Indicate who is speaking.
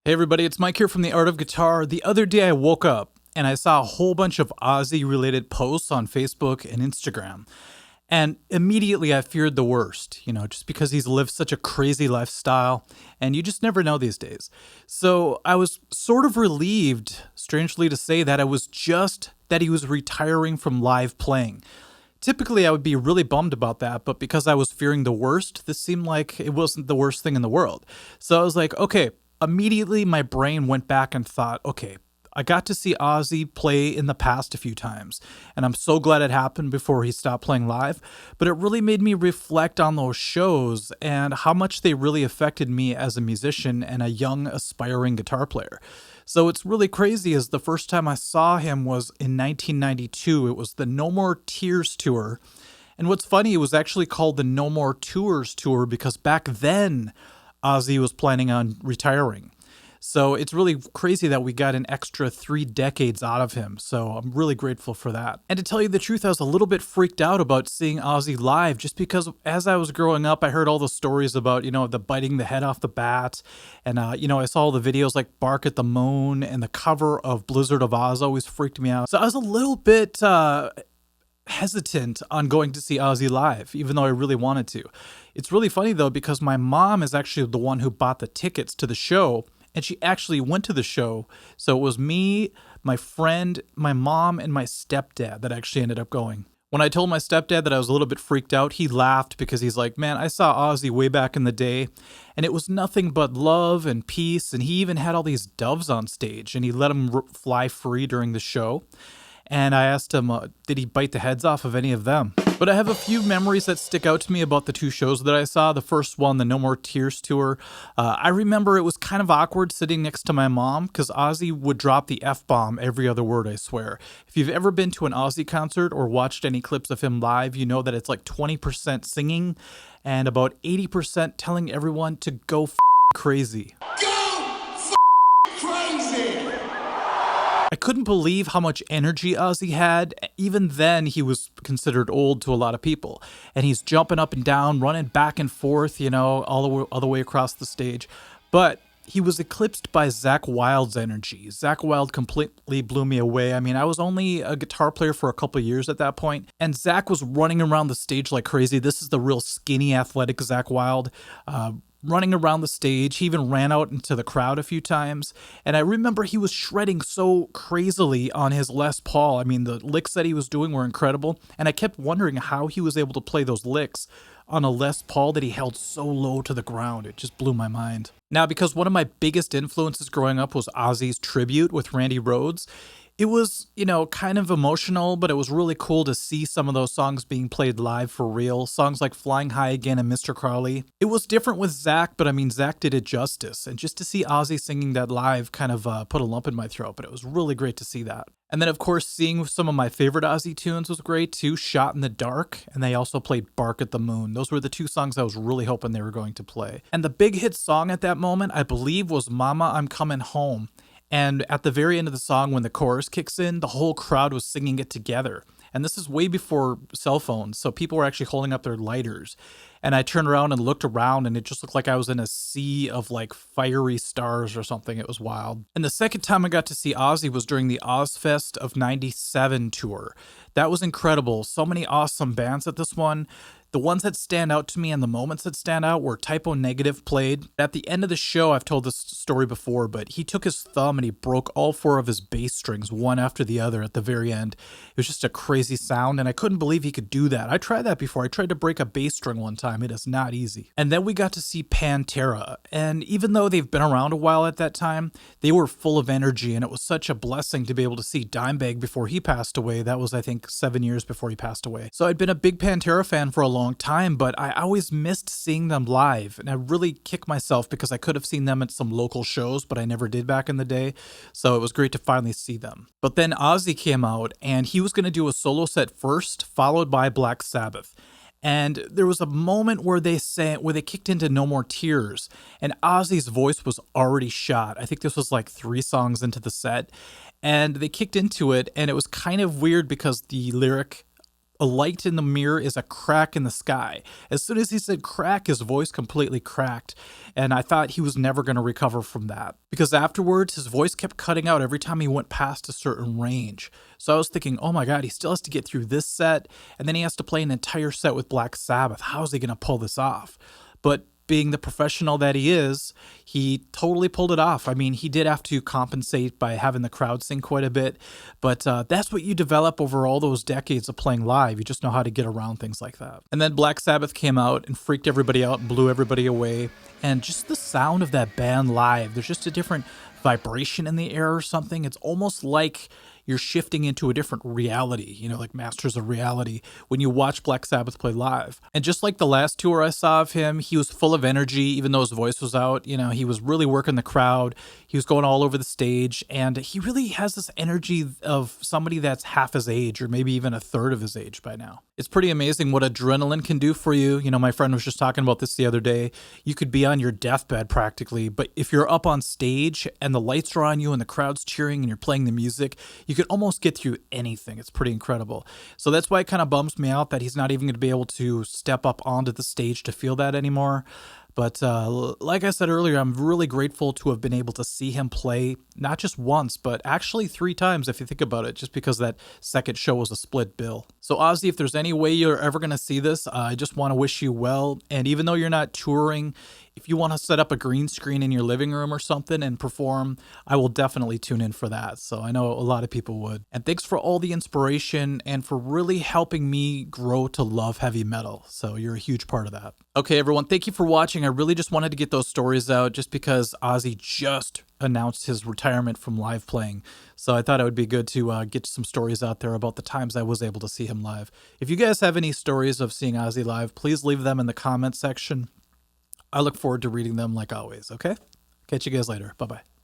Speaker 1: Hey everybody, it's Mike here from The Art of Guitar. The other day I woke up and I saw a whole bunch of Ozzy related posts on Facebook and Instagram. And immediately I feared the worst, just because he's lived such a crazy lifestyle and you just never know these days. So I was sort of relieved, strangely to say, that it was just that he was retiring from live playing. Typically, I would be really bummed about that, but because I was fearing the worst, this seemed like it wasn't the worst thing in the world. So I was like, okay. Immediately, my brain went back and thought, okay, I got to see Ozzy play in the past a few times, and I'm so glad it happened before he stopped playing live, but it really made me reflect on those shows and how much they really affected me as a musician and a young, aspiring guitar player. So it's really crazy, as the first time I saw him was in 1992. It was the No More Tears tour, and what's funny, it was actually called the No More Tours tour because back then, Ozzy was planning on retiring. So it's really crazy that we got an extra 3 decades out of him. So I'm really grateful for that. And to tell you the truth, I was a little bit freaked out about seeing Ozzy live just because as I was growing up, I heard all the stories about, the biting the head off the bat. And, I saw all the videos like Bark at the Moon, and the cover of Blizzard of Oz always freaked me out. So I was a little bit hesitant on going to see Ozzy live, even though I really wanted to. It's really funny though, because my mom is actually the one who bought the tickets to the show, and she actually went to the show. So it was me, my friend, my mom, and my stepdad that actually ended up going. When I told my stepdad that I was a little bit freaked out, he laughed because he's like, man, I saw Ozzy way back in the day, and it was nothing but love and peace, and he even had all these doves on stage, and he let them fly free during the show. And I asked him, did he bite the heads off of any of them? But I have a few memories that stick out to me about the 2 shows that I saw. The first one, the No More Tears tour. I remember it was kind of awkward sitting next to my mom because Ozzy would drop the F-bomb every other word, I swear. If you've ever been to an Ozzy concert or watched any clips of him live, you know that it's like 20% singing and about 80% telling everyone to go crazy. I couldn't believe how much energy Ozzy had. Even then, he was considered old to a lot of people. And he's jumping up and down, running back and forth, all the way across the stage. But he was eclipsed by Zakk Wylde's energy. Zakk Wylde completely blew me away. I mean, I was only a guitar player for a couple of years at that point, and Zakk was running around the stage like crazy. This is the real skinny, athletic Zakk Wylde. Running around the stage. He even ran out into the crowd a few times. And I remember he was shredding so crazily on his Les Paul. I mean, the licks that he was doing were incredible. And I kept wondering how he was able to play those licks on a Les Paul that he held so low to the ground. It just blew my mind. Now, because one of my biggest influences growing up was Ozzy's tribute with Randy Rhoads, it was, kind of emotional, but it was really cool to see some of those songs being played live for real. Songs like Flying High Again and Mr. Crowley. It was different with Zakk, but I mean, Zakk did it justice. And just to see Ozzy singing that live kind of put a lump in my throat, but it was really great to see that. And then, of course, seeing some of my favorite Ozzy tunes was great too. Shot in the Dark, and they also played Bark at the Moon. Those were the 2 songs I was really hoping they were going to play. And the big hit song at that moment, I believe, was Mama, I'm Coming Home. And at the very end of the song, when the chorus kicks in, the whole crowd was singing it together. And this is way before cell phones, so people were actually holding up their lighters. And I turned around and looked around, and it just looked like I was in a sea of like fiery stars or something. It was wild. And the second time I got to see Ozzy was during the Ozzfest of '97 tour. That was incredible. So many awesome bands at this one. The ones that stand out to me and the moments that stand out were Typo Negative played. At the end of the show, I've told this story before, but he took his thumb and he broke all 4 of his bass strings, one after the other at the very end. It was just a crazy sound, and I couldn't believe he could do that. I tried that before. I tried to break a bass string one time. It is not easy. And then we got to see Pantera, and even though they've been around a while at that time, they were full of energy, and it was such a blessing to be able to see Dimebag before he passed away. That was, I think, 7 years before he passed away. So I'd been a big Pantera fan for a long time, but I always missed seeing them live, and I really kick myself because I could have seen them at some local shows, but I never did back in the day, so it was great to finally see them. But then Ozzy came out, and he was going to do a solo set first, followed by Black Sabbath. And there was a moment where they kicked into No More Tears, and Ozzy's voice was already shot. I think this was like 3 songs into the set, and they kicked into it, and it was kind of weird because the lyric A light in the mirror is a crack in the sky. As soon as he said crack, his voice completely cracked. And I thought he was never going to recover from that. Because afterwards, his voice kept cutting out every time he went past a certain range. So I was thinking, oh my God, he still has to get through this set. And then he has to play an entire set with Black Sabbath. How is he going to pull this off? But being the professional that he is, he totally pulled it off. I mean, he did have to compensate by having the crowd sing quite a bit, but that's what you develop over all those decades of playing live. You just know how to get around things like that. And then Black Sabbath came out and freaked everybody out and blew everybody away. And just the sound of that band live, there's just a different vibration in the air or something. It's almost like you're shifting into a different reality, you know, like Masters of Reality, when you watch Black Sabbath play live. And just like the last tour I saw of him, he was full of energy, even though his voice was out. You know, he was really working the crowd. He was going all over the stage, and he really has this energy of somebody that's half his age, or maybe even a third of his age by now. It's pretty amazing what adrenaline can do for you. You know, my friend was just talking about this the other day. You could be on your deathbed practically, but if you're up on stage and the lights are on you and the crowd's cheering and you're playing the music, you could almost get through anything. It's pretty incredible. So that's why it kind of bums me out that he's not even going to be able to step up onto the stage to feel that anymore. But like I said earlier, I'm really grateful to have been able to see him play, not just once, but actually 3 times if you think about it, just because that second show was a split bill. So Ozzy, if there's any way you're ever going to see this, I just want to wish you well. And even though you're not touring, if you want to set up a green screen in your living room or something and perform, I will definitely tune in for that. So I know a lot of people would. And thanks for all the inspiration and for really helping me grow to love heavy metal. So you're a huge part of that. Okay, everyone, thank you for watching. I really just wanted to get those stories out just because Ozzy just announced his retirement from live playing. So I thought it would be good to get some stories out there about the times I was able to see him live. If you guys have any stories of seeing Ozzy live, please leave them in the comment section. I look forward to reading them like always, okay? Catch you guys later. Bye-bye.